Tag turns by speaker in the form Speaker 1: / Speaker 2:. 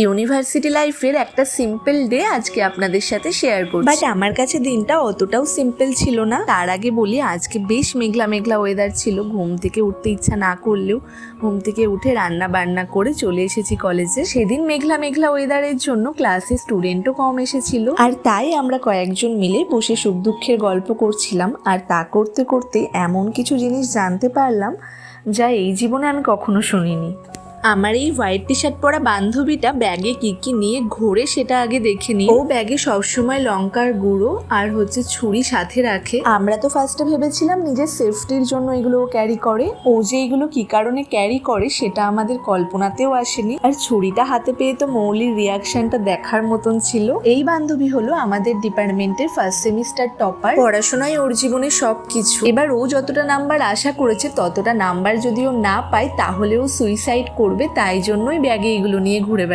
Speaker 1: University লাইফের একটা simple day আজকে আপনাদের সাথে শেয়ার করছি। বাট আমার কাছে দিনটা অতটাও সিম্পল ছিল না। তার আগে বলি, আজকে বেশ মেঘলা মেঘলা ওয়েদার ছিল। ঘুম থেকে উঠতে ইচ্ছা না করলেও ঘুম থেকে উঠে রান্না বান্না করে চলে এসেছি কলেজে। সেদিন মেঘলা মেঘলা ওয়েদারের জন্য ক্লাসে স্টুডেন্টও কম এসেছিল, আর তাই আমরা কয়েকজন মিলে বসে সুখ দুঃখের গল্প করছিলাম। আর তা করতে করতে এমন কিছু জিনিস জানতে পারলাম যা এই জীবনে আমি কখনো শুনিনি। আমার এই হোয়াইট টি শার্ট পরা বান্ধবীটা ব্যাগে কি কি নিয়ে ঘোরে সেটা আগে দেখে নিই। ও ব্যাগে সবসময় লঙ্কার গুঁড়ো আর ছুরি সাথে রাখে। আমরা তো ফার্স্টে ভেবেছিলাম নিজের সেফটির জন্য এগুলো ক্যারি করে। ও যে এগুলো কি কারণে ক্যারি করে সেটা আমাদের কল্পনাতেও আসেনি। আর ছুরিটা হাতে পেয়ে তো মৌলির রিয়াকশনটা দেখার মতন ছিল। এই বান্ধবী হলো আমাদের ডিপার্টমেন্টের ফার্স্ট সেমিস্টার টপার। পড়াশোনায় ওর জীবনে সবকিছু। এবার ও যতটা নাম্বার আশা করেছে ততটা নাম্বার যদিও না পায় তাহলেও সুইসাইড করবে, তাই জন্যই ব্যাগে এগুলো নিয়ে ঘুরে বেড়ায়।